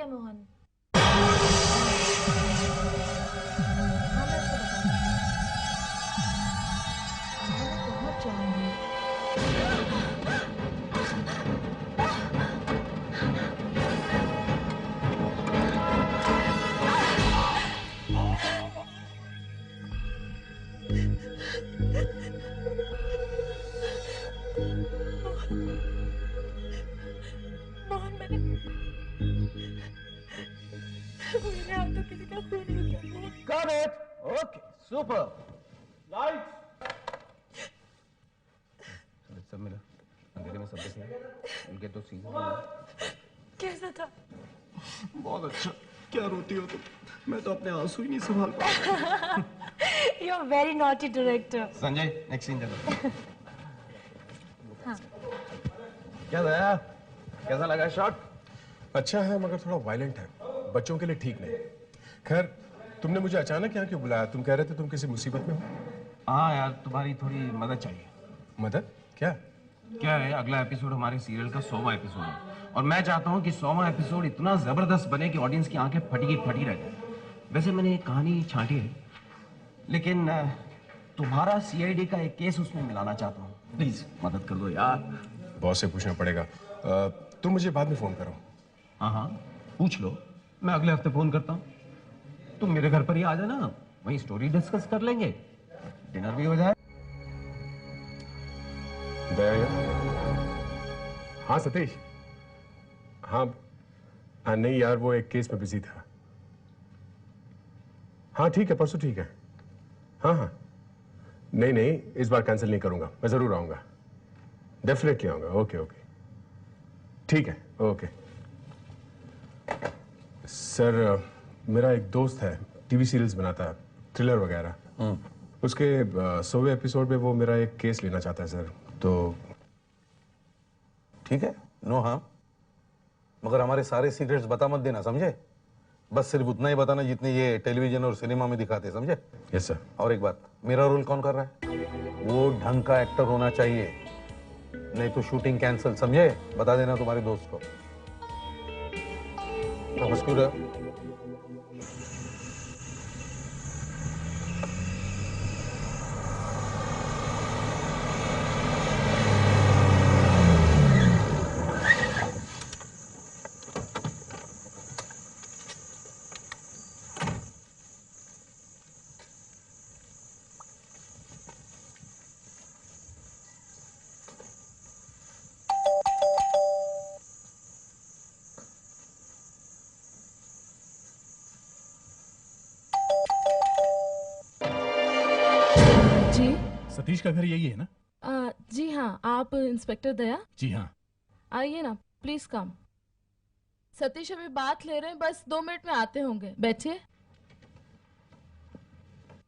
है मोहन। पहुंच जाऊंगी। मोहन मैंने मेरे हाथों किसी का खून किया। Got it. Okay, super. Lights. सब मिला अंधेरे में सब दिख उनके तो सीजन कैसा था? बहुत अच्छा। क्या रोती हो तुम? मैं तो अपने आंसू ही नहीं संभाल पा। You are very naughty director. Sanjay next scene चलो। हाँ। क्या दया कैसा लगा शॉट? अच्छा है मगर थोड़ा वायलेंट है, बच्चों के लिए ठीक नहीं। खैर तुमने मुझे अचानक यहाँ क्यों बुलाया? तुम कह रहे थे तुम किसी मुसीबत में हो। हाँ यार तुम्हारी थोड़ी मदद चाहिए। मदद? क्या? क्या है अगला एपिसोड हमारे सीरियल का 100वां एपिसोड है और मैं चाहता हूँ कि 100वां एपिसोड इतना जबरदस्त बने कि ऑडियंस की आंखें फटी की फटी रह जाए। वैसे मैंने एक कहानी छांटी है लेकिन तुम्हारा सीआईडी का एक केस उसमें मिलाना चाहता हूँ। प्लीज मदद कर दो यार। बॉस से पूछना पड़ेगा। तुम मुझे बाद में फोन करो। हाँ हाँ पूछ लो, मैं अगले हफ्ते फोन करता हूँ। तुम मेरे घर पर ही आ जाना, वहीं स्टोरी डिस्कस कर लेंगे, डिनर भी हो जाए। दया? हाँ सतीश। हाँ नहीं यार वो एक केस में बिजी था। हाँ ठीक है परसों ठीक है। हाँ हाँ नहीं नहीं इस बार कैंसिल नहीं करूंगा, मैं जरूर आऊंगा, डेफिनेटली आऊंगा। ओके ओके ठीक है ओके। सर मेरा एक दोस्त है, टीवी सीरियल्स बनाता है, थ्रिलर वगैरह। उसके 100वें एपिसोड में वो मेरा एक केस लेना चाहता है सर। तो ठीक है, नो हाँ, मगर हमारे सारे सीक्रेट्स बता मत देना, समझे? बस सिर्फ उतना ही बताना जितने ये टेलीविजन और सिनेमा में दिखाते, समझे? Yes sir. और एक बात, मेरा रोल कौन कर रहा है? वो ढंग का एक्टर होना चाहिए, नहीं तो शूटिंग कैंसिल, समझे? बता देना तुम्हारे दोस्त को। हंस क्यों रहे हो? सतीश का घर यही है ना? जी हाँ, आप इंस्पेक्टर दया? जी हाँ। आइए ना, प्लीज कम। सतीश अभी बात ले रहे हैं, बस 2 मिनट में आते होंगे, बैठिए।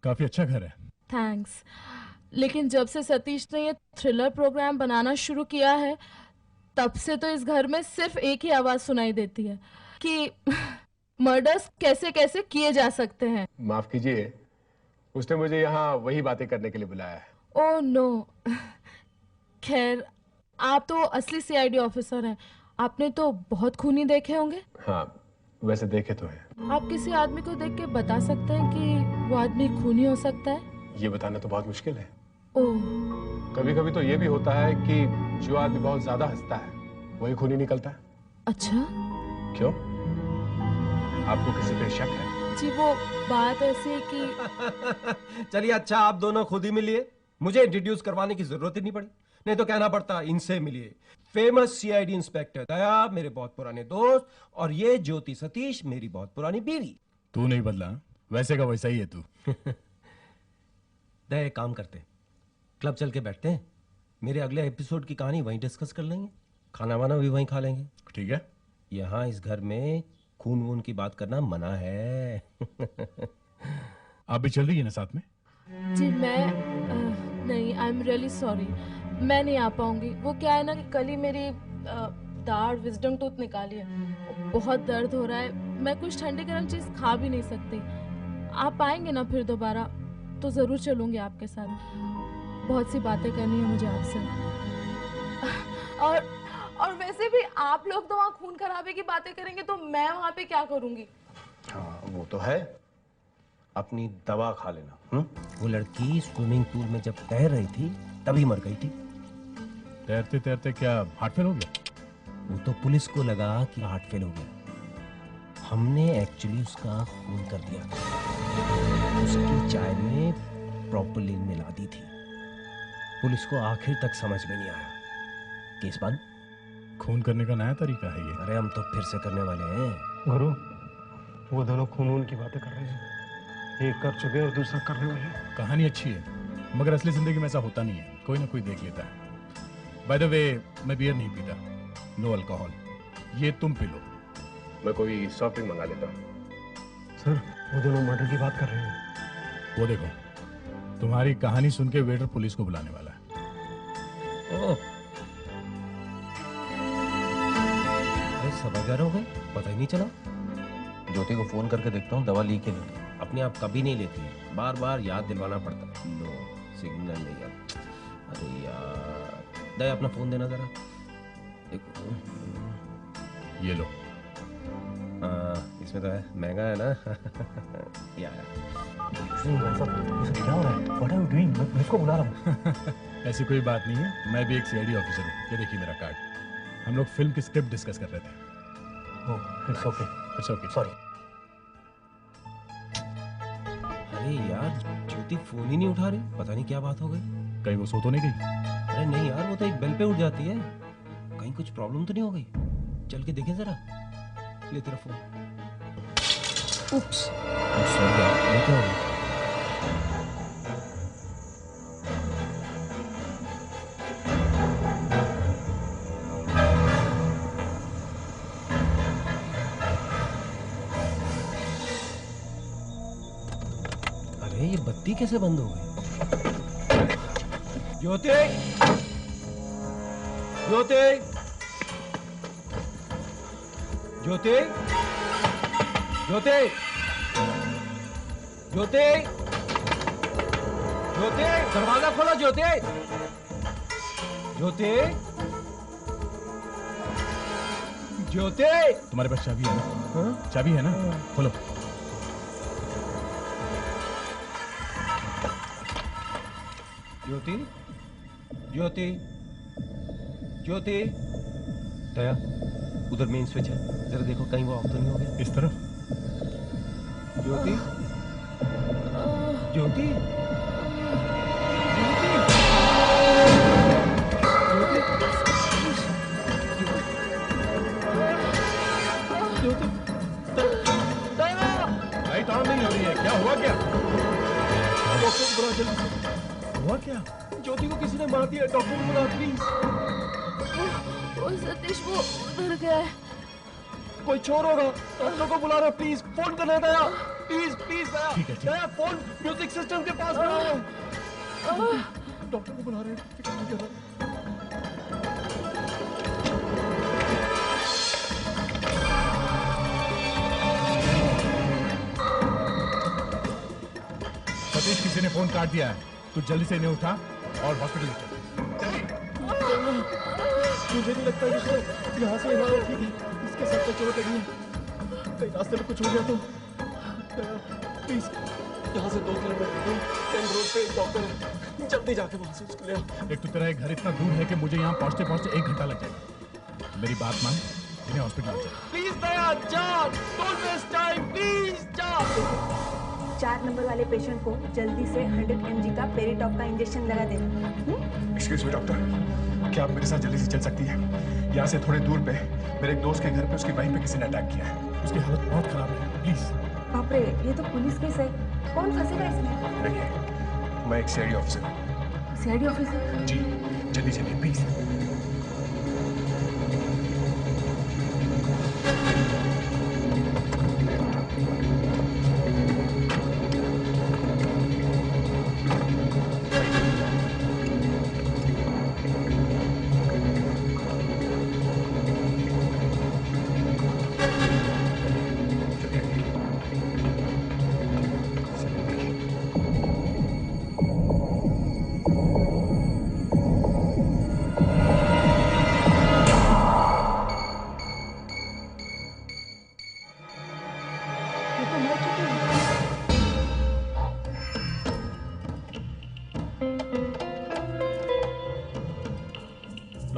काफी अच्छा घर है। थैंक्स। लेकिन जब से सतीश ने ये थ्रिलर प्रोग्राम बनाना शुरू किया है तब से तो इस घर में सिर्फ एक ही आवाज सुनाई देती है कि मर्डर्स कैसे कैसे किए जा सकते हैं। माफ कीजिए, उसने मुझे यहाँ वही बातें करने के लिए बुलाया है। Oh no. खैर आप तो असली सीआईडी ऑफिसर हैं, आपने तो बहुत खूनी देखे होंगे। हाँ वैसे देखे तो हैं। आप किसी आदमी को देख के बता सकते हैं कि वो आदमी खूनी हो सकता है? ये बताना तो बहुत मुश्किल है। ओह। कभी कभी तो ये भी होता है कि जो आदमी बहुत ज्यादा हंसता है वही खूनी निकलता है। अच्छा? क्यों, आपको किसी पे शक है? जी वो बात ऐसी है कि चलिए अच्छा आप दोनों खुद ही मिलिए, मुझे इंट्रोड्यूस करवाने की जरूरत ही नहीं पड़ी, नहीं तो कहना पड़ता इनसे मिलिए। फेमस सीआईडी इंस्पेक्टर दया मेरे बहुत पुराने दोस्त और ये ज्योति सतीश मेरी बहुत पुरानी बीवी। तू नहीं बदला, वैसे का वैसा ही है तू। दया एक काम करते हैं, क्लब चल के बैठते हैं, मेरे अगले एपिसोड की कहानी वहीं डिस्कस कर लेंगे, खाना वाना भी वहीं खा लेंगे। ठीक है? यहाँ इस घर में खून वून की बात करना मना है। आप भी चल रही है ना साथ में? जी मैं नहीं, आई एम रियली सॉरी, मैं नहीं आ पाऊंगी। वो क्या है ना कि कल ही मेरी दाढ़ विजडम टूथ निकाली है, बहुत दर्द हो रहा है, मैं कुछ ठंडी गर्म चीज खा भी नहीं सकती। आप आएंगे ना फिर दोबारा तो जरूर चलूंगी आपके साथ, बहुत सी बातें करनी है मुझे आपसे। और वैसे भी आप लोग तो वहाँ खून खराबे की बातें करेंगे तो मैं वहाँ पे क्या करूँगी? हाँ वो तो है, अपनी दवा खा लेना। वो लड़की स्विमिंग पूल में जब तैर रही थी तभी मर गई थी। तैरते तैरते क्या हार्ट फेल हो गया? वो तो पुलिस को लगा कि हार्ट फेल हो गया। हमने एक्चुअली उसका खून कर दिया था, उसकी चाय में प्रोपोलिन मिला दी थी। पुलिस को आखिर तक समझ में नहीं आया। केस बंद। खून करने का नया तरीका है ये। अरे हम तो फिर से करने वाले हैं। गुरु, वो दोनों खून की बातें कर रहे हैं। एक कर चुके और दूसरा करने वाले हैं। कहानी अच्छी है, मगर असली जिंदगी में ऐसा होता नहीं है, कोई ना कोई देख लेता है। बाय द वे, मैं बियर नहीं पीता, नो अल्कोहल। ये तुम पी लो। मैं कोई सॉफ्ट ड्रिंक मंगा लेता हूँ। सर, वो दोनों मर्डर की बात कर रहे हैं। वो देखो, तुम्हारी कहानी सुन के वेटर पुलिस को बुलाने वाला है। ओह, अरे 11:15 हो गए, पता ही नहीं चला। ज्योति को फोन करके देखता हूँ दवा ली के नहीं। अपने आप कभी नहीं लेती है, बार बार याद दिलवाना पड़ता है। लो, सिग्नल नहीं है। अरे यार, दया अपना फोन देना जरा। ये लो। इसमें तो है, महंगा है ना। यार भाई साहब, ये सब क्या हो रहा है? What are you doing? मैं पुलिस को बुला रहा हूँ। ऐसी कोई बात नहीं है, मैं भी एक सीआईडी ऑफिसर हूँ। ये देखिए मेरा कार्ड। हम लोग फिल्म की स्क्रिप्ट डिस्कस कर रहे थे। It's okay. It's okay. Sorry. अरे यार, ज्योति फोन ही नहीं उठा रही, पता नहीं क्या बात हो गई। कहीं वो सो तो नहीं गई? अरे नहीं यार, वो तो एक बेल पे उठ जाती है। कहीं कुछ प्रॉब्लम तो नहीं हो गई? चल के देखें जरा। ले तेरा फोन। उप्स, सॉरी यार, ये क्या हो गया? अरे ये बत्ती कैसे बंद हो गई? ज्योति, ज्योति, ज्योति, ज्योति, ज्योति, ज्योति, दरवाजा खोलो ज्योति, ज्योति, ज्योति। तुम्हारे पास चाबी है ना? हाँ? चाबी है ना? खोलो। ज्योति, ज्योति, ज्योति। दया, उधर मेन स्विच है, जरा देखो कहीं वो ऑफ तो नहीं हो गया। इस तरफ। ज्योति, ज्योति, लाइट ऑन नहीं हो रही है, क्या हुआ क्या? डॉक्टर को बुला जल्दी से। हुआ क्या? ज्योति को किसी ने मार दिया, डॉक्टर को बुला प्लीज। वो सतीश वो उधर गया है। कोई चोर होगा, डॉक्टर को बुला रहा प्लीज। फोन करना दया, प्लीज प्लीज दया। ठीक है, ठीक है। दया, फोन म्यूजिक सिस्टम के पास बुलाओ। डॉक्टर को बुला रहे हैं। सतीश, किसी ने फोन काट दिया है। तू जल्दी से इन्हें उठा और हॉस्पिटल ले चल। मुझे नहीं लगता कि यहाँ से हिला ठीक है। इसके सर पे चोट लगी है, कहीं रास्ते में कुछ हो गया तो। प्लीज, यहाँ से 2 किलोमीटर दूर सेंट रोड पे एक डॉक्टर है, जल्दी जाके वहाँ से उसको ले आओ। एक तो तेरा एक घर इतना दूर है कि मुझे यहाँ पहुँचते पहुँचते 1 घंटा लग जाएगा। मेरी बात मान, इन्हें हॉस्पिटल ले चल। प्लीज दया, जा, डोंट वेस्ट टाइम, प्लीज जा। 4 नंबर वाले पेशेंट को जल्दी से 100 mg का पेरिटॉप का इंजेक्शन लगा देना। एक्सक्यूज मी डॉक्टर, क्या आप मेरे साथ जल्दी से चल सकती हैं? यहाँ से थोड़े दूर पे मेरे एक दोस्त के घर पे उसकी वाइफ पे किसी ने अटैक किया है। उसकी हालत बहुत खराब है, प्लीज। बाप रे, ये तो पुलिस केस है। कौन फंसेगा इसमें? देखिए, मैं एक सीआईडी ऑफिसर हूँ। CID officer? जी, जल्दी चलिए प्लीज।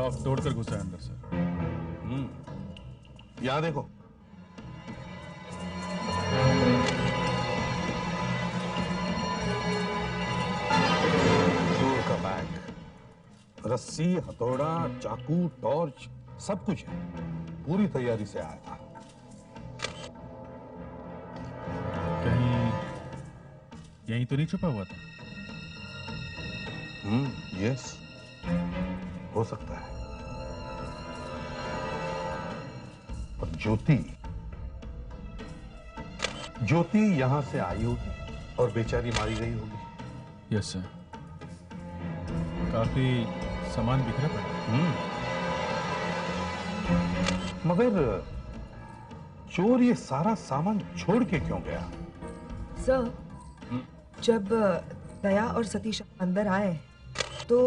लॉक तोड़कर घुसा है अंदर सर। यहाँ देखो। चोर का बैग, रस्सी, हथौड़ा, चाकू, टॉर्च, सब कुछ है। पूरी तैयारी से आया था। कहीं यहीं तो नहीं छुपा हुआ था? यस, हो सकता है। और ज्योति यहां से आई होगी और बेचारी मारी गई होगी। Yes sir. काफी सामान बिखरा पड़ा। मगर चोर ये सारा सामान छोड़ के क्यों गया? सर, जब दया और सतीश अंदर आए तो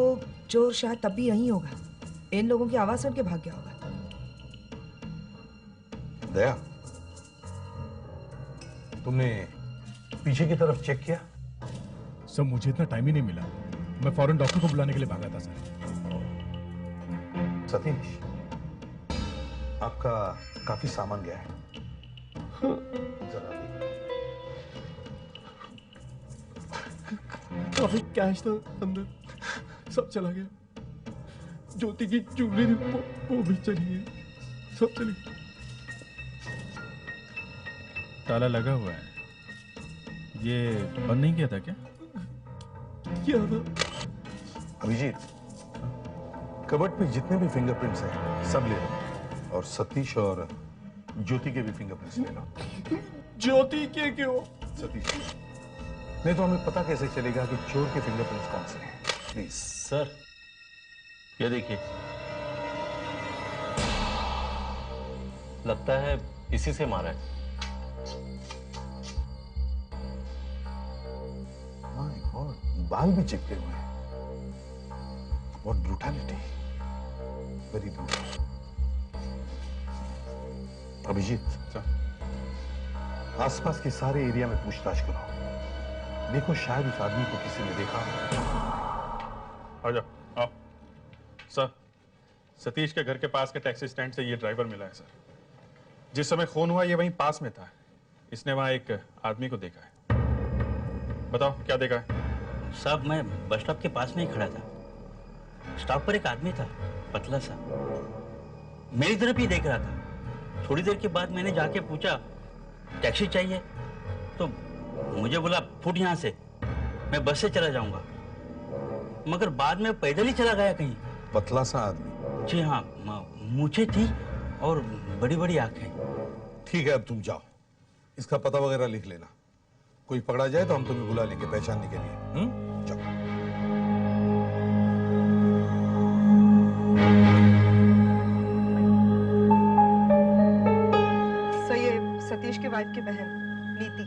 चोर शायद तब भी यहीं होगा। इन लोगों की आवाज सुन के भाग गया होगा। दया, तुमने पीछे की तरफ चेक किया? सर मुझे इतना टाइम ही नहीं मिला, मैं फौरन डॉक्टर को बुलाने के लिए भागा था सर। सतीश, आपका काफी सामान गया है। जरा काफी कैश था अंदर, सब चला गया। ज्योति की ज्वेलरी वो भी चली गई, सब चली गई। ताला लगा हुआ है, ये बंद नहीं किया था क्या? क्या था? अभिजीत, कबर्ड पे जितने भी फिंगरप्रिंट्स हैं सब ले लो, और सतीश और ज्योति के भी फिंगरप्रिंट्स ले लो। ज्योति के क्यों? सतीश, नहीं तो हमें पता कैसे चलेगा कि चोर के फिंगरप्रिंट्स कौन से हैं? प्लीज। सर, ये देखिए, लगता है इसी से मारा है। माय गॉड, बाल भी चिपके हुए हैं। What brutality, very brutal. Abhijit, आसपास के सारे एरिया में पूछताछ करो। देखो शायद उस आदमी को किसी ने देखा। आ जाओ, आओ। सर, सतीश के घर के पास के टैक्सी स्टैंड से ये ड्राइवर मिला है सर। जिस समय खून हुआ ये वहीं पास में था। इसने वहां एक आदमी को देखा है। बताओ क्या देखा है? साहब, मैं बस स्टॉप के पास में ही खड़ा था। स्टॉप पर एक आदमी था, पतला सा, मेरी तरफ ही देख रहा था। थोड़ी देर के बाद मैंने जाके पूछा टैक्सी चाहिए, तो मुझे बोला फुट यहां से, मैं बस से चला जाऊंगा। मगर बाद में पैदल ही चला गया कहीं। पतला सा आदमी? जी हाँ, मूछें थी और बड़ी बड़ी आंखें। ठीक है, अब तुम जाओ, इसका पता वगैरह लिख लेना। कोई पकड़ा जाए तो हम तुम्हें बुला लेंगे पहचानने के लिए। जाओ। सर, ये सतीश की वाइफ की बहन नीति।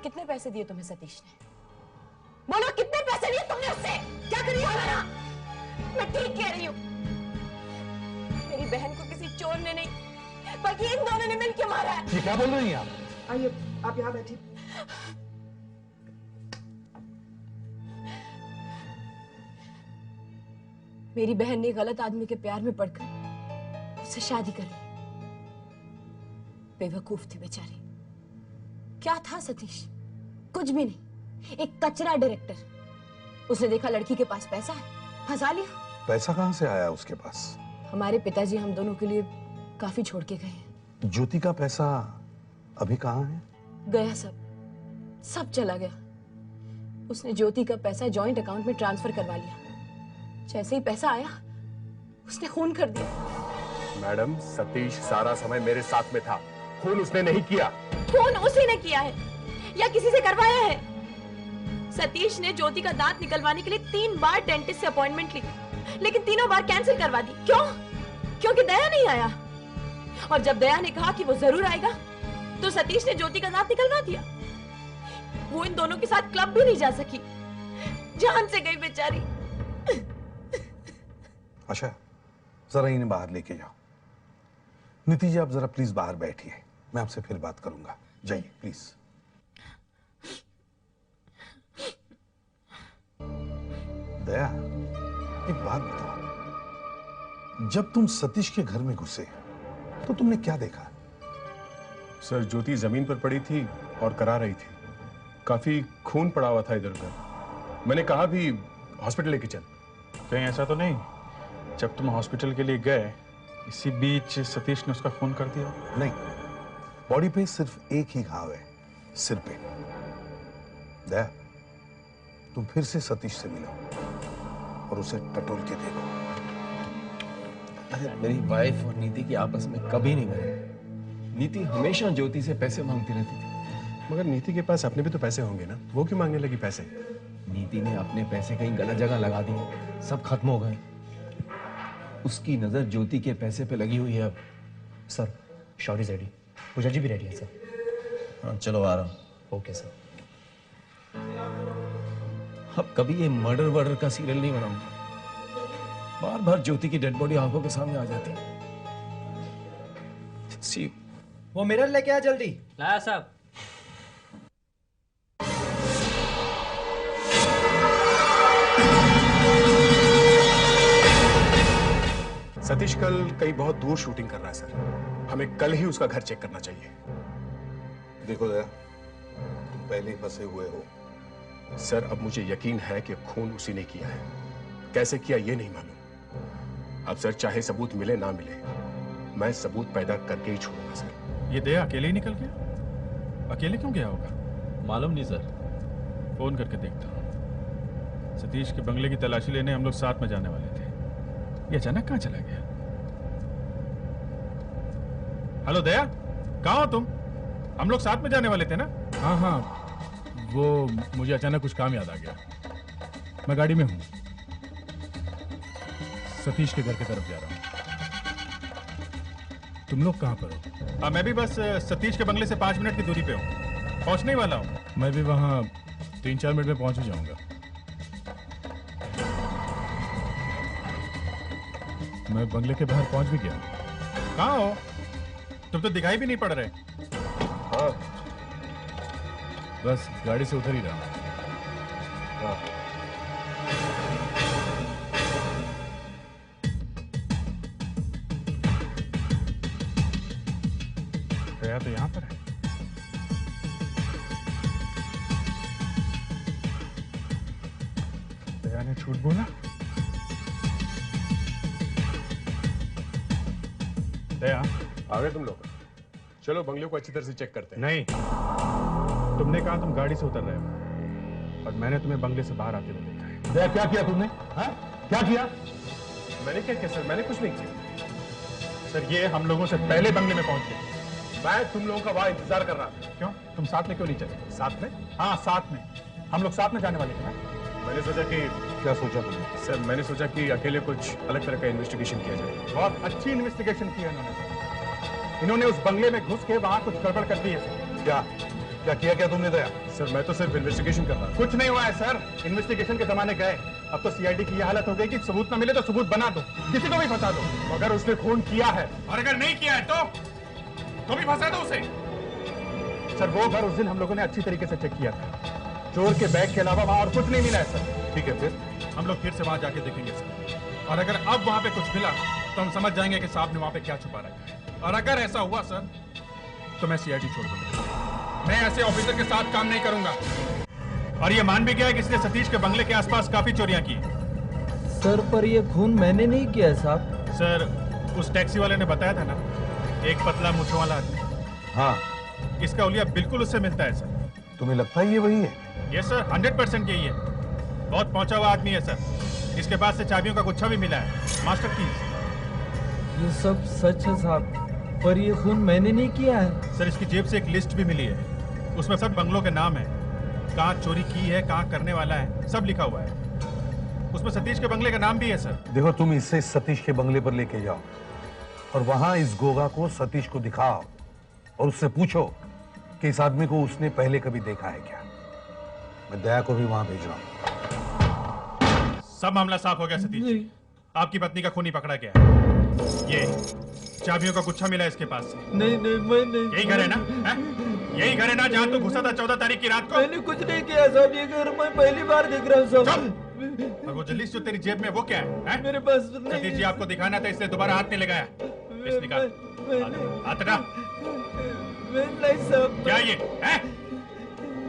कितने पैसे दिए तुम्हें सतीश ने? बोलो, कितने पैसे लिए तुमने उससे? क्या करिए हमारा? मैं ठीक कह रही हूँ। मेरी बहन को किसी चोर ने नहीं, बल्कि इन दोनों ने मिलकर मारा है। ये क्या बोल रही हैं आप? आइए, आप यहाँ बैठिए। मेरी बहन ने गलत आदमी के प्यार में पड़कर उससे शादी कर ली। बेवकूफ थी बेचारी। क्या था सतीश? कुछ भी नहीं, एक कचरा डायरेक्टर। उसने देखा लड़की के पास पैसा है, फंसा लिया। पैसा कहां से आया उसके पास? हमारे पिताजी हम दोनों के लिए काफी छोड़ के गए हैं। ज्योति का पैसा अभी कहां है? गया सब चला गया। उसने ज्योति का पैसा जॉइंट अकाउंट में ट्रांसफर करवा लिया। जैसे ही पैसा आया उसने खून कर दिया। मैडम, सतीश सारा समय मेरे साथ में था, खून उसने नहीं किया। खून उसी ने किया है या किसी से करवाया है। सतीश ने ज्योति का दांत निकलवाने के लिए 3 बार डेंटिस्ट से अपॉइंटमेंट ली, लेकिन तीनों बार कैंसिल करवा दी। क्यों? क्योंकि दया नहीं आया। और जब दया ने कहा कि वो जरूर आएगा, तो सतीश ने ज्योति का दांत निकलवा दिया। वो इन दोनों के साथ क्लब भी नहीं जा सकी, जान से गई बेचारी। अच्छा, जरा इन्हें बाहर लेके जाओ। नीति जी, आप जरा प्लीज बाहर बैठिए, मैं आपसे फिर बात करूंगा। जाइए प्लीज। दया, एक बात बताओ, जब तुम सतीश के घर में घुसे तो तुमने क्या देखा? सर ज्योति जमीन पर पड़ी थी और करा रही थी। काफी खून पड़ा हुआ था इधर उधर। मैंने कहा भी हॉस्पिटल लेके चल। कहीं ऐसा तो नहीं जब तुम हॉस्पिटल के लिए गए इसी बीच सतीश ने उसका खून कर दिया? नहीं, बॉडी पे सिर्फ एक ही घाव है, सिर पे। दया, तुम फिर से सतीश से मिलो और उसे टटोल के देखो। अरे मेरी वाइफ और नीति की आपस में कभी नहीं बनी। नीति हमेशा ज्योति से पैसे मांगती रहती थी। मगर नीति के पास अपने भी तो पैसे होंगे ना, वो क्यों मांगने लगी पैसे? नीति ने अपने पैसे कहीं गलत जगह लगा दिए, सब खत्म हो गए। उसकी नजर ज्योति के पैसे पे लगी हुई है अब। सर शॉट इज रेडी, पूजा जी भी रेडी है सर। हाँ चलो आ रहा हूँ। Okay sir. अब कभी ये मर्डर वर्डर का सीरियल नहीं बनाऊंगा। बार बार ज्योति की डेड बॉडी आंखों के सामने आ जाती है। वो मिरर लेके आ जल्दी। लाया साहब। सतीश कल कहीं बहुत दूर शूटिंग कर रहा है सर। हमें कल ही उसका घर चेक करना चाहिए। देखो दया, तुम पहले ही फंसे हुए हो। सर अब मुझे यकीन है कि खून उसी ने किया है। कैसे किया ये नहीं मालूम। अब सर चाहे सबूत मिले ना मिले, मैं सबूत पैदा करके ही छोड़ूंगा सर। ये दया अकेले ही निकल गया? अकेले क्यों गया होगा? मालूम नहीं सर। फोन करके देखता हूँ। सतीश के बंगले की तलाशी लेने हम लोग साथ में जाने वाले थे, ये अचानक कहाँ चला गया? हेलो दया, कहाँ हो तुम? हम लोग साथ में जाने वाले थे ना? हाँ हाँ, वो मुझे अचानक कुछ काम याद आ गया। मैं गाड़ी में हूँ, सतीश के घर की तरफ जा रहा हूँ। तुम लोग कहाँ पर हो? हाँ मैं भी बस सतीश के बंगले से 5 मिनट की दूरी पे हूँ, पहुँचने वाला हूँ। मैं भी वहाँ 3-4 मिनट में पहुँच ही जाऊंगा। मैं बंगले के बाहर पहुँच भी गया। कहाँ हो? तुम तो दिखाई भी नहीं पड़ रहे। हाँ बस गाड़ी से उतर ही रहा हूँ। दया तो यहाँ पर है। दया ने झूठ बोला? दया आ गए तुम लोग? चलो बंगले को अच्छी तरह से चेक करते हैं। नहीं, तुमने कहा तुम गाड़ी से उतर रहे हो और मैंने तुम्हें बंगले से बाहर आते हुए देखा है। दया क्या किया तुमने? हाँ क्या किया? मैंने क्या किया सर? मैंने कुछ नहीं किया सर। ये हम लोगों से पहले बंगले में पहुंच गए। मैं तुम लोगों का वहां इंतजार कर रहा था। क्यों? तुम साथ में क्यों नहीं चले? साथ में? हाँ साथ में, हम लोग साथ में जाने वाले थे ना। मैंने सोचा कि क्या सोचा तुमने? सर मैंने सोचा कि अकेले कुछ अलग तरह का इन्वेस्टिगेशन किया जाए। बहुत अच्छी इन्वेस्टिगेशन की है इन्होंने सर। इन्होंने उस बंगले में घुस के वहां कुछ गड़बड़ कर दी है सर। क्या क्या किया क्या तुमने दया? सर मैं तो सिर्फ इन्वेस्टिगेशन कर रहा था। कुछ नहीं हुआ है सर, इन्वेस्टिगेशन के जमाने गए। अब तो सीआईडी की यह हालत हो गई कि सबूत ना मिले तो सबूत बना दो, किसी को भी फंसा दो। अगर उसने खून किया है और अगर नहीं किया है तो भी फंसा दो उसे। सर वो घर उस दिन हम लोगों ने अच्छी तरीके से चेक किया था। चोर के बैग के अलावा वहां और कुछ नहीं मिला है सर। ठीक है, फिर हम लोग फिर से वहां जाके देखेंगे सर, और अगर अब वहां पे कुछ मिला तो हम समझ जाएंगे कि साहब ने वहां पे क्या छुपा रखा है। और अगर ऐसा हुआ सर तो मैं सीआईडी छोड़ दूंगा। मैं ऐसे ऑफिसर के साथ काम नहीं करूंगा। और ये मान भी गया है कि इसने सतीश के बंगले के आसपास काफी चोरियां की। सर पर ये खून मैंने नहीं किया है साहब। सर उस टैक्सी वाले ने बताया था ना, एक पतला मूंछों वाला आदमी। हाँ, इसका उलिया बिल्कुल उससे मिलता है सर। तुम्हें लगता है ये वही है? ये सर 100% यही है। बहुत पहुंचा हुआ आदमी है सर। इसके पास से चाबियों का गुच्छा भी मिला है, मास्टर कीज। ये सब सच है साहब, पर ये खून मैंने नहीं किया है। सर इसकी जेब से एक लिस्ट भी मिली है, उसमें सब बंगलों के नाम है, कहाँ चोरी की है, कहाँ करने वाला है, सब लिखा हुआ है। उसमें सतीश के बंगले का नाम भी है सर। देखो तुम इसे सतीश के बंगले पर लेके जाओ और वहां इस गोगा को सतीश को दिखाओ और उससे पूछो कि इस आदमी को उसने पहले कभी देखा है क्या। मैं दया को भी वहां भेज रहा हूं। सब मामला साफ हो गया सतीश जी। आपकी पत्नी का खूनी पकड़ा गया है। ये चाबियों का गुच्छा मिला है इसके पास से। नहीं नहीं मैं नहीं। यही घर है ना? है? यही घर है ना जहाँ तू घुसा था 14 तारीख की रात को? मैंने कुछ नहीं किया साहब, ये घर मैं पहली बार देख रहा हूँ साहब। और वो जलीस जो तेरी जेब में वो क्या है? मेरे पास सतीश जी आपको दिखाना था इसलिए दोबारा हाथ नहीं लगाया। इस निकाल हाथ हटा। नहीं साहब। क्या ये है?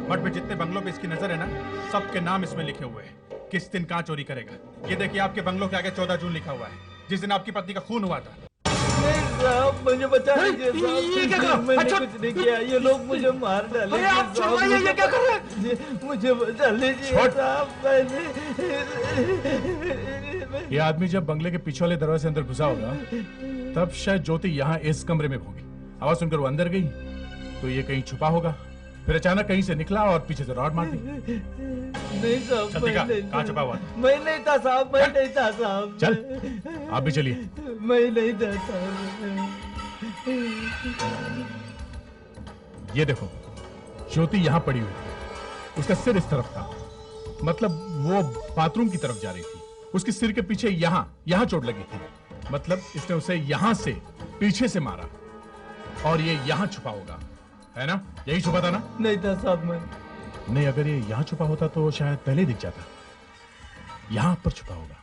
मठ में जितने बंगलों पे इसकी नजर है ना, सबके नाम इसमें लिखे हुए हैं। किस दिन कहाँ चोरी करेगा। ये देखिए आपके बंगलों के आगे 14 जून लिखा हुआ है, जिस दिन आपकी पत्नी का खून हुआ था। नहीं साहब, मुझे बचा लीजिए साहब। ये क्या कर रहे हो? मैंने कुछ नहीं किया, ये लोग मुझे मार डालेंगे। आप छुड़वाइए, ये क्या कर रहे हैं? मुझे बचा लीजिए साहब। ये आदमी जब बंगले के पीछे वाले दरवाजे से अंदर घुसा होगा, तब शायद ज्योति यहाँ इस कमरे में होगी। आवाज सुनकर वो अंदर गई तो ये कहीं छुपा होगा, फिर अचानक कहीं से निकला और पीछे से रॉड मार दी। नहीं साहब, कहाँ छुपा हुआ? मैं नहीं था साहब, मैं नहीं था साहब। चल आप भी चलिए। मैं नहीं था साहब। ये देखो, ज्योति यहाँ पड़ी हुई थी, उसका सिर इस तरफ था, मतलब वो बाथरूम की तरफ जा रही थी। उसके सिर के पीछे यहाँ चोट लगी थी, मतलब इसने उसे यहाँ से पीछे से मारा और ये यहाँ छुपा होगा, है ना? यही छुपा था ना? नहीं था साहब मैं। नहीं, अगर ये यहाँ छुपा होता तो शायद पहले दिख जाता। यहाँ पर छुपा होगा।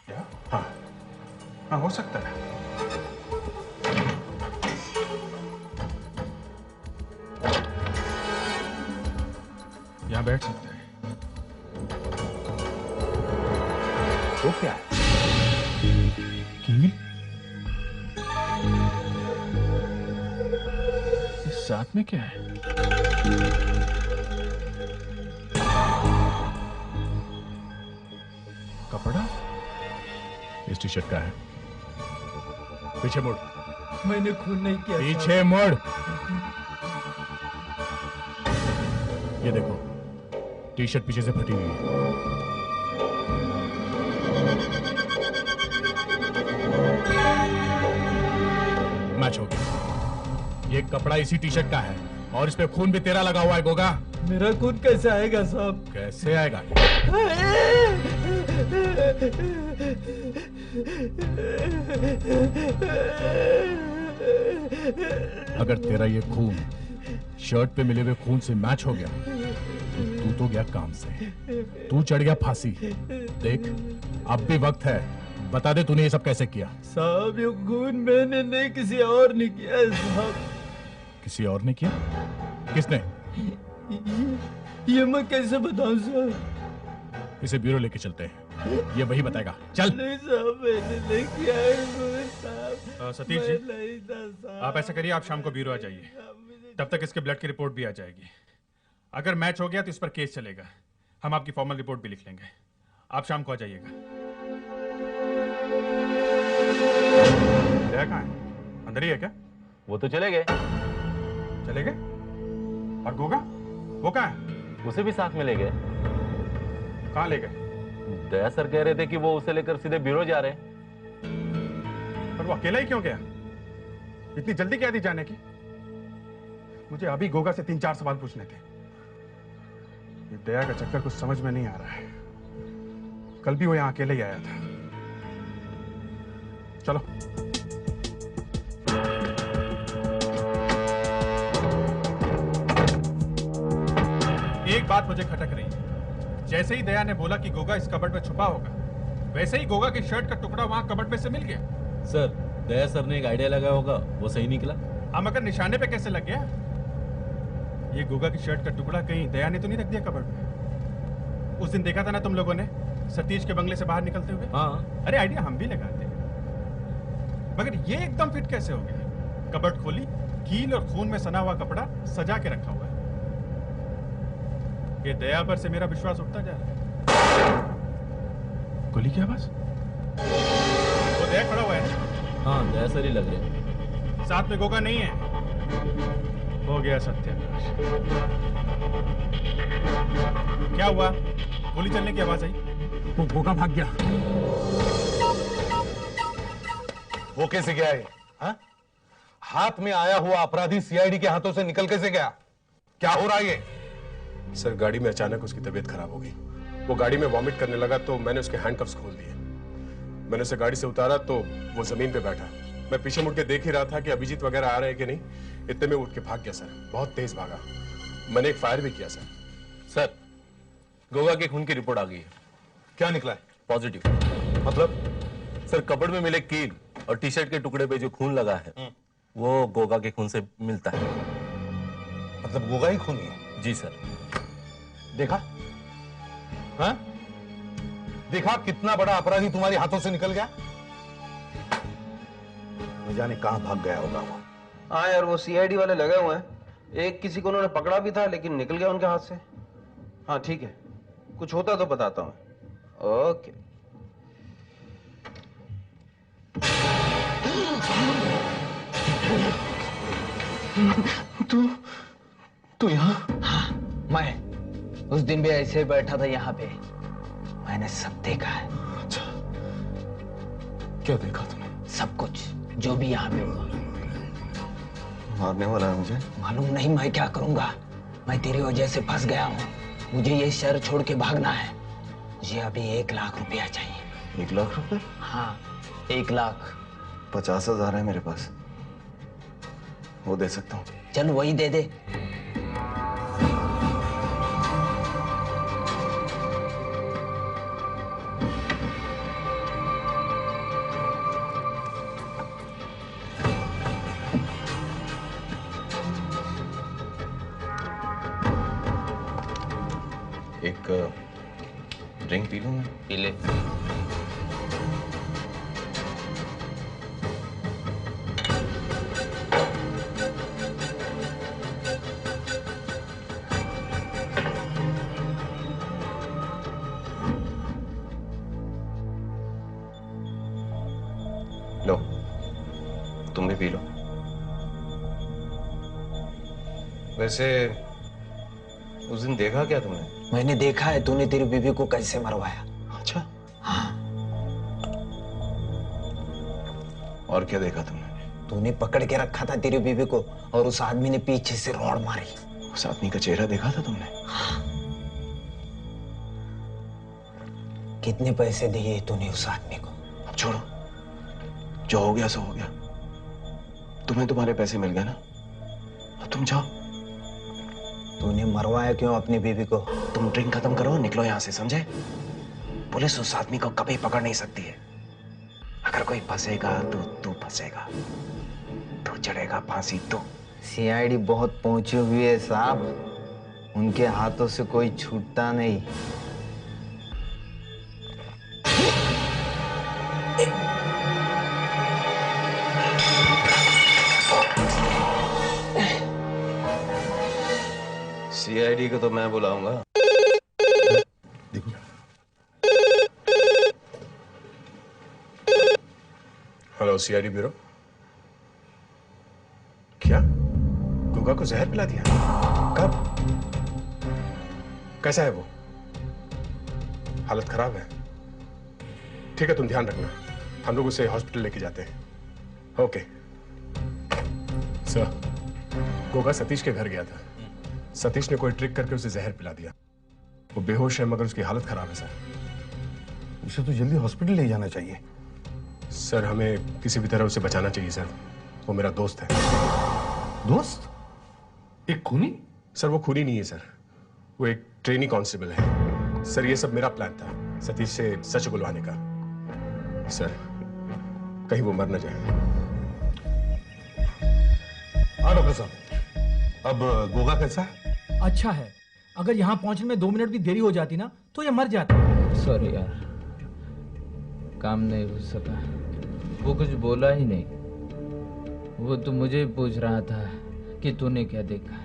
क्या? हाँ हाँ, हो सकता है। यहाँ बैठ सकते हैं। वो क्या है? कील? इस साथ में क्या है? कपड़ा इस टी शर्ट का है। पीछे मुड़। मैंने खून नहीं किया। पीछे मुड़। ये देखो, टी शर्ट पीछे से फटी हुई है। मैच हो गया। ये कपड़ा इसी टी शर्ट का है और इस पे खून भी तेरा लगा हुआ है गोगा। मेरा खून कैसे आएगा साहब? कैसे आएगा? अगर तेरा ये खून शर्ट पे मिले हुए खून से मैच हो गया तो तू तो गया काम से, तू चढ़ गया फांसी। देख, अब भी वक्त है, बता दे तूने ये सब कैसे किया। साहब ये खून मैंने नहीं, किसी और ने किया है साहब। किसी और ने किया? किसने? ये मैं कैसे बताऊं साहब? इसे ब्यूरो लेके चलते हैं, ये वही बताएगा। चल। नहीं साहब, मैंने नहीं किया है साहब। सतीश जी, आप ऐसा करिए, आप शाम को ब्यूरो आ जाइए, तब तक इसके ब्लड की रिपोर्ट भी आ जाएगी। अगर मैच हो गया तो इस पर केस चलेगा, हम आपकी फॉर्मल रिपोर्ट भी लिख लेंगे। आप शाम को आ जाइएगा। दया कहाँ है? अंदर ही है क्या? वो तो चले गए। चले गए? और गोगा वो कहाँ है? उसे भी साथ में ले गए। कहाँ ले गए? दया सर कह रहे थे कि वो उसे लेकर सीधे ब्यूरो जा रहे हैं। पर वो अकेला ही क्यों गया? इतनी जल्दी क्या थी जाने की? मुझे अभी गोगा से 3-4 सवाल पूछने थे। ये दया का चक्कर कुछ समझ में नहीं आ रहा है। कल भी वो यहाँ अकेले ही आया था। चलो। एक बात मुझे खटक रही है। जैसे ही दया ने बोला कि गोगा इस कबर्ड में छुपा होगा, वैसे ही गोगा की शर्ट का टुकड़ा वहां कबर्ड में से मिल गया। सर, दया सर ने एक आइडिया लगाया होगा, वो सही निकला। हम अगर निशाने पे कैसे लग गया? ये गोगा की शर्ट का टुकड़ा कहीं दया ने तो नहीं रख दिया कबर्ड में? उस दिन देखा था ना तुम लोगों ने सतीश के बंगले से बाहर निकलते हुए। हाँ। अरे आइडिया हम भी लगाते हैं, मगर ये एकदम फिट कैसे हो गया? कबर्ड खोली, कील और खून में सना हुआ कपड़ा सजा के रखा हुआ है। ये दया पर से मेरा विश्वास उठता जा रहा है। गोली की आवाज? वो दया खड़ा हुआ है। हाँ, दया सर ही लग रहे। साथ में गोगा नहीं है। हो गया सत्यानाश। क्या हुआ? गोली चलने की आवाज आई। वो गोगा भाग गया। वो कैसे गया है? हा? हाथ में आया हुआ अपराधी सीआईडी के हाथों से निकल कैसे गया? क्या हो रहा है ये? सर, गाड़ी में अचानक उसकी तबीयत खराब हो गई। वो गाड़ी में वॉमिट करने लगा तो मैंने उसके हैंडकफ्स खोल दिए। मैंने उसे गाड़ी से उतारा तो वो जमीन पे बैठा। मैं पीछे मुड़ के देख ही रहा था कि अभिजीत वगैरह आ रहे हैं कि नहीं। इतने में उठ के भाग गया सर, बहुत तेज भागा। मैंने एक फायर भी किया सर। सर, गोगा के खून की रिपोर्ट आ गई है। क्या निकला है? पॉजिटिव। मतलब? सर कपड़ में मिले कील और टी शर्ट के टुकड़े पे जो खून लगा है वो गोगा के खून से मिलता है। मतलब गोगा ही खूनी है? जी सर। देखा? हाँ? देखा कितना बड़ा अपराधी तुम्हारे हाथों से निकल गया? न जाने कहां भाग गया होगा वो। हाँ यार, वो सीआईडी वाले लगे हुए हैं। एक किसी को उन्होंने पकड़ा भी था लेकिन निकल गया उनके हाथ से। हाँ ठीक है, कुछ होता तो बताता हूँ। ओके। तू यहाँ? हाँ, मैं उस दिन भी ऐसे ही बैठा था यहाँ पे। मैंने सब देखा है। अच्छा, क्या देखा तूने? सब कुछ जो भी यहाँ पे हुआ। मारने वाला है मुझे? मालूम नहीं मैं क्या करूंगा। मैं तेरी वजह से फंस गया हूँ। मुझे ये शहर छोड़ के भागना है। मुझे अभी 1 लाख रुपया चाहिए। 1 लाख रुपए? हाँ, 1 लाख। 50,000 है मेरे पास, वो दे सकता हूँ। चल वही दे दे। एक ड्रिंक पी लूं मैं? पी ले। लो, तुम भी पी लो। वैसे उस दिन देखा क्या तुमने? मैंने देखा है तूने तेरी बीवी को कैसे मरवाया। अच्छा? हाँ। और क्या देखा तुमने? तूने पकड़ के रखा था तेरी बीवी को और उस आदमी ने पीछे से रॉड मारी। उस आदमी का चेहरा देखा था तुमने? हाँ। कितने पैसे दिए तूने उस आदमी को? अब छोड़ो, जो हो गया सो हो गया। तुम्हें तुम्हारे पैसे मिल गए ना, अब तुम जाओ। तूने मरवाया क्यों अपनी बीवी को? तुम ड्रिंक खत्म करो, निकलो यहां से, समझे? पुलिस उस आदमी को कभी पकड़ नहीं सकती है। अगर कोई फंसेगा तो तू फंसेगा, तू चढ़ेगा फांसी तू। सीआईडी बहुत पहुंची हुई है साहब, उनके हाथों से कोई छूटता नहीं। सीआईडी को तो मैं बुलाऊंगा। देखो। Hello, CID bureau. क्या गोगा को जहर पिला दिया? कब? कैसा है वो? हालत खराब है? ठीक है, तुम ध्यान रखना, हम लोग उसे हॉस्पिटल लेके जाते हैं। Okay sir. गोगा सतीश के घर गया था। सतीश ने कोई ट्रिक करके उसे जहर पिला दिया। वो बेहोश है मगर उसकी हालत खराब है सर। उसे तो जल्दी हॉस्पिटल ले जाना चाहिए। सर, हमें किसी भी तरह उसे बचाना चाहिए सर। वो मेरा दोस्त है। दोस्त? एक खूनी? सर वो खूनी नहीं है सर, वो एक ट्रेनी कांस्टेबल है। सर ये सब मेरा प्लान था, सतीश से सच बुलवाने का। सर कहीं वो मर न जाए। हाँ डॉक्टर साहब, अब गोगा कैसा है? अच्छा है। अगर यहाँ पहुंचने में 2 मिनट भी देरी हो जाती ना तो ये मर जाता। सॉरी यार, काम नहीं हो सका। वो कुछ बोला ही नहीं। वो तो मुझे पूछ रहा था कि तूने क्या देखा।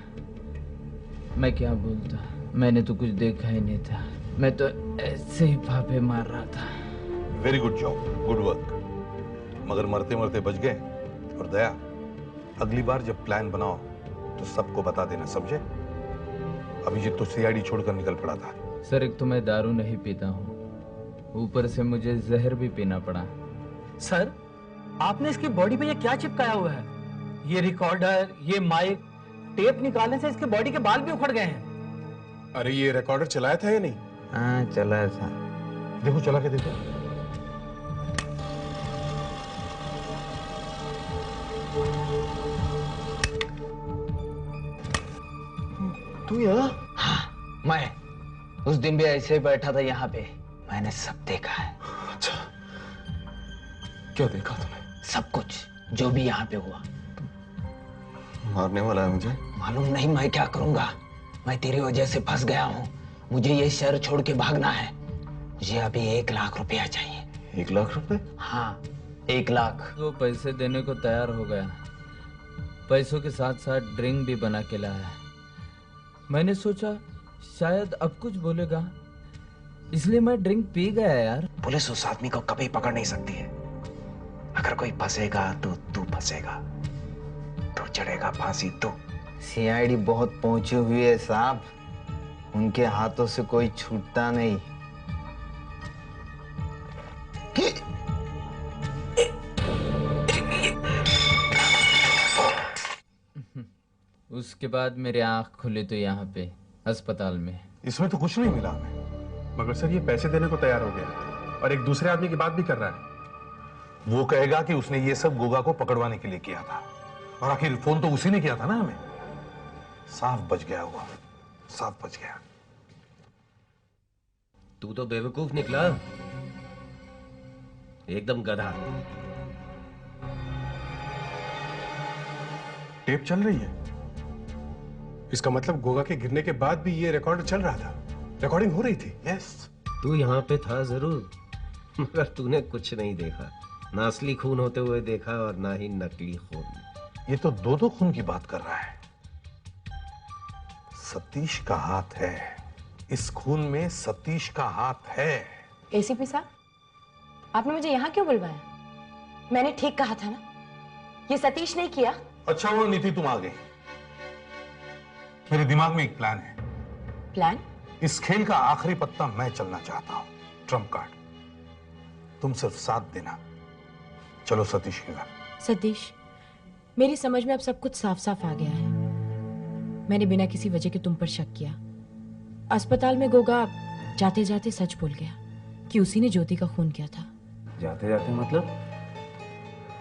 मैं क्या बोलता, मैंने तो कुछ देखा ही नहीं था। मैं तो ऐसे ही फाफे मार रहा था। Very good job, good work. मगर मरते मरते बच गए। और दया, अगली बार जब प्लान बनाओ तो सबको बता देना, समझे? अभिजीत तो सीआईडी छोड़कर निकल पड़ा था। सर एक तो मैं दारू नहीं पीता हूँ, ऊपर से मुझे जहर भी पीना पड़ा। सर, आपने इसकी बॉडी पे ये क्या चिपकाया हुआ है? ये रिकॉर्डर, ये माइक, टेप निकालने से इसके बॉडी के बाल भी उखड़ गए हैं। अरे ये रिकॉर्डर चलाया था या नहीं? हाँ चलाया था। देखो, चला के देखो। तू यहाँ? हाँ, मैं उस दिन भी ऐसे ही बैठा था यहाँ पे। मैंने सब देखा है। अच्छा, क्या देखा तूने? सब कुछ जो भी यहाँ पे हुआ। मारने वाला है मुझे? मालूम नहीं मैं क्या करूंगा। मैं तेरी वजह से फंस गया हूँ। मुझे ये शहर छोड़ के भागना है। मुझे अभी 1 लाख रुपया चाहिए। 1 लाख रुपए? हाँ, 1 लाख। वो पैसे देने को तैयार हो गया। पैसों के साथ साथ ड्रिंक भी बना के लाया। मैंने सोचा शायद अब कुछ बोलेगा, इसलिए मैं ड्रिंक पी गया यार। पुलिस उस आदमी को कभी पकड़ नहीं सकती है। अगर कोई फंसेगा तो तू फंसेगा। तू चढ़ेगा फांसी तू। सीआईडी बहुत पहुंची हुई है साहब, उनके हाथों से कोई छूटता नहीं। उसके बाद मेरी आंख खुली तो यहाँ पे अस्पताल में। इसमें तो कुछ नहीं मिला हमें। मगर सर ये पैसे देने को तैयार हो गया और एक दूसरे आदमी की बात भी कर रहा है। वो कहेगा कि उसने ये सब गोगा को पकड़वाने के लिए किया था, और आखिर फोन तो उसी ने किया था ना हमें। साफ बच गया हुआ, साफ बच गया। तू तो बेवकूफ निकला, एकदम गधा। टेप चल रही है? इसका मतलब गोगा के गिरने के बाद भी ये रिकॉर्ड चल रहा था, रिकॉर्डिंग हो रही थी। यस। तू यहाँ पे था जरूर, मगर तूने कुछ नहीं देखा। ना असली खून होते हुए देखा और ना ही नकली खून। ये तो दो खून की बात कर रहा है। सतीश का हाथ है इस खून में, सतीश का हाथ है। एसीपी साहब, आपने मुझे यहाँ क्यों बुलवाया? मैंने ठीक कहा था ना, ये सतीश ने किया। अच्छा हुआ नीति तुम आ गई। मेरे दिमाग में एक प्लान है। प्लान? इस खेल का आखिरी पत्ता मैं चलना चाहता हूं, ट्रम्प कार्ड। तुम सिर्फ साथ देना। चलो सतीश के घर। सतीश, मेरी समझ में अब सब कुछ साफ साफ आ गया है। मैंने बिना किसी वजह के तुम पर शक किया। अस्पताल में गोगा जाते जाते सच बोल गया कि उसी ने ज्योति का खून किया था। जाते जाते मतलब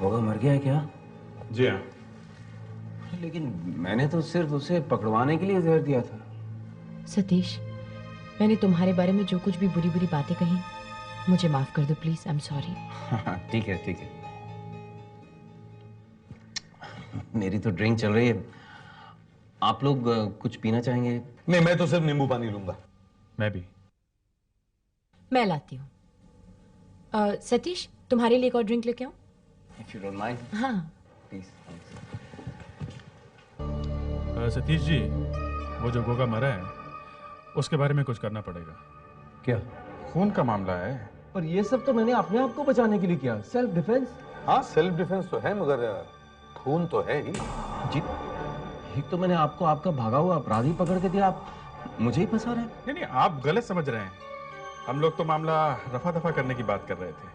गोगा मर गया है क्या? जी हाँ। लेकिन मैंने तो सिर्फ उसे पकड़वाने के लिए जहर दिया था। सतीश, मैंने तुम्हारे बारे में जो कुछ भी बुरी बुरी बातें कही, मुझे माफ कर दो प्लीज। I am sorry. ठीक है ठीक है। मेरी तो ड्रिंक चल रही है। आप लोग कुछ पीना चाहेंगे? नहीं, मैं तो सिर्फ नींबू पानी लूंगा। मैं भी। मैं लाती हूँ। सतीश, तुम्हारे लिए एक और ड्रिंक लेके आऊं? If you don't mind. हाँ। Please. सतीश जी, वो जो गोगा मरा है उसके बारे में कुछ करना पड़ेगा। क्या? खून का मामला है। पर ये सब तो मैंने अपने आप को बचाने के लिए किया, सेल्फ डिफेंस। हाँ, सेल्फ डिफेंस तो है, मगर खून तो है ही। जी, एक तो मैंने आपको आपका भागा हुआ अपराधी पकड़ के दिया, आप मुझे ही फंसा रहे हैं। नहीं नहीं, आप गलत समझ रहे हैं। हम लोग तो मामला रफा दफा करने की बात कर रहे थे।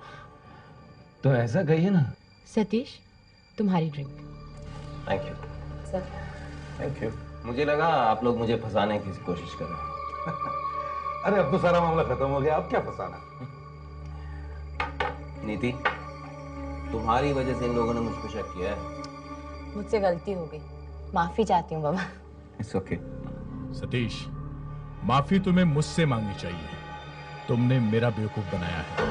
तो ऐसा कहिए ना। सतीश, तुम्हारी drink. Thank you sir. Thank you. मुझे लगा आप लोग मुझे फंसाने की कोशिश कर रहे हैं। अरे अब तो सारा मामला खत्म हो गया, अब क्या फंसाना। नीति, तुम्हारी वजह से इन लोगों ने मुझको शक किया है। मुझसे गलती हो गई, माफी चाहती हूँ बाबा। It's okay. सतीश, माफी तुम्हें मुझसे मांगनी चाहिए। तुमने मेरा बेवकूफ बनाया है।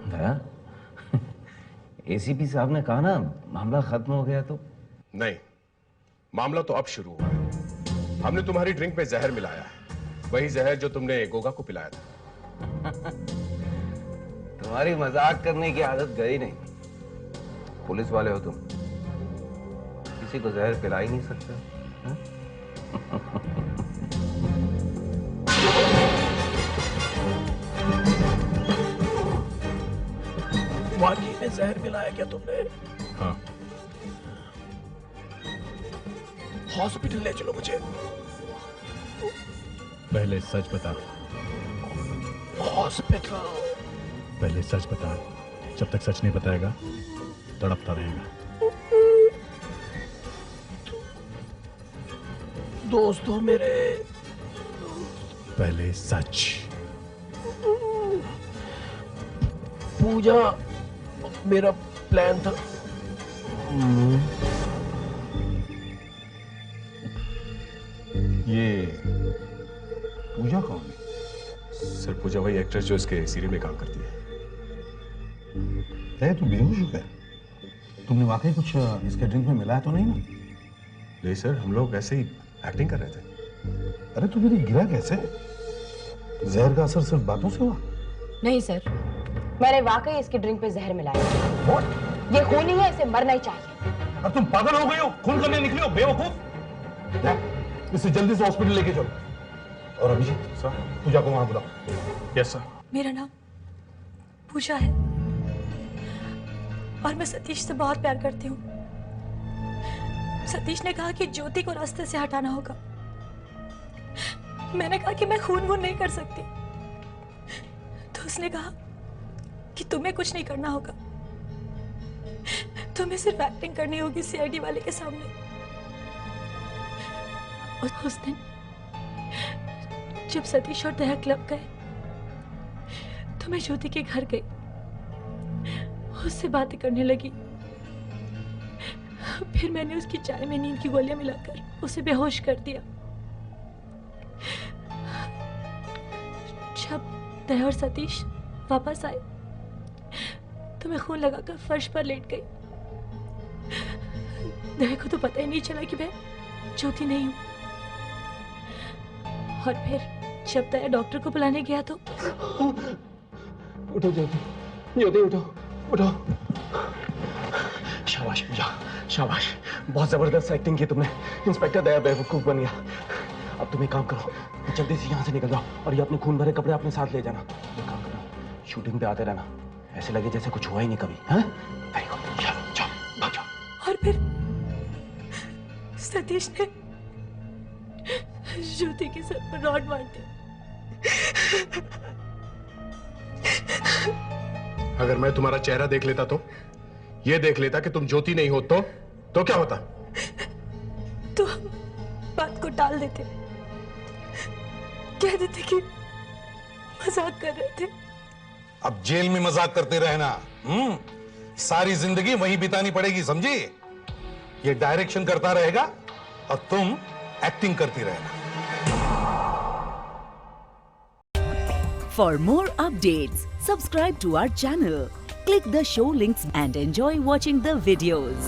दया, एसीपी साहब ने कहा ना मामला खत्म हो गया तो। नहीं, मामला तो अब शुरू हुआ है। हमने तुम्हारी ड्रिंक में जहर मिलाया है, वही जहर जो तुमने गोगा को पिलाया था। तुम्हारी मजाक करने की आदत गई नहीं। पुलिस वाले हो तुम, किसी को जहर पिला ही नहीं सकते। वाकई में जहर मिलाया क्या तुमने? हाँ। हॉस्पिटल ले चलो मुझे। पहले सच बता। हॉस्पिटल। पहले सच बता। जब तक सच नहीं बताएगा तड़पता रहेगा। दोस्तों मेरे, पहले सच। पूजा मेरा प्लान था। ये पूजा कौन है? सर पूजा वही एक्ट्रेस जो इसके सीरियल में काम करती है। तू बेहोश हो गया? तुमने वाकई कुछ इसके ड्रिंक में मिलाया तो नहीं ना? नहीं सर, हम लोग ऐसे ही एक्टिंग कर रहे थे। अरे तू मेरी गिरा कैसे? जहर का असर सिर्फ बातों से हुआ? नहीं सर, मैंने वाकई इसकी ड्रिंक पे जहर मिलाया। ये खून ही है, इसे मरना ही चाहिए। अब तुम पागल हो गई हो? खून करने निकली हो बेवकूफ? इसे जल्दी से हॉस्पिटल लेके चलो। और अभिजीत सर, पूजा को वहां बुलाओ। Yes sir. मेरा नाम पूजा है और मैं सतीश से बहुत प्यार करती हूँ। सतीश ने कहा कि ज्योति को रास्ते से हटाना होगा। मैंने कहा कि मैं खून वून नहीं कर सकती, तो उसने कहा कि तुम्हें कुछ नहीं करना होगा, तुम्हें सिर्फ एक्टिंग करनी होगी सीआईडी वाले के सामने। और उस दिन जब सतीश और दया क्लब गए तो मैं ज्योति के घर गई, उससे बातें करने लगी। फिर मैंने उसकी चाय में नींद की गोलियां मिलाकर उसे बेहोश कर दिया। जब दया और सतीश वापस आए तो मैं खून लगाकर फर्श पर लेट गई। दया को तो पता ही नहीं चला कि मैं ज्योति नहीं हूं। और फिर जब दया डॉक्टर को बुलाने गया तो उठो ज्योति, ज्योति उठो, उठो। शाबाश पूजा, शाबाश, बहुत जबरदस्त एक्टिंग की तुमने। इंस्पेक्टर दया बेवकूफ बन गया। अब तुम एक काम करो, जल्दी से यहाँ से निकल जाओ और ये अपने खून भरे कपड़े अपने साथ ले जाना। एक काम करो, शूटिंग पे आते रहना, ऐसे लगे जैसे कुछ हुआ ही नहीं कभी। हाँ, वेरी गुड, चलो जाओ, भाग जाओ। और फिर सतीश ने ज्योति के सर पर रॉड मार दी। अगर मैं तुम्हारा चेहरा देख लेता तो, ये देख लेता कि तुम ज्योति नहीं हो तो क्या होता? तो हम बात को टाल देते, कह देते कि मजाक कर रहे थे। अब जेल में मजाक करते रहना, सारी जिंदगी वहीं बितानी पड़ेगी, समझी? ये डायरेक्शन करता रहेगा और तुम एक्टिंग करती रहना। For more updates, subscribe to our channel, click the show links and enjoy watching the videos.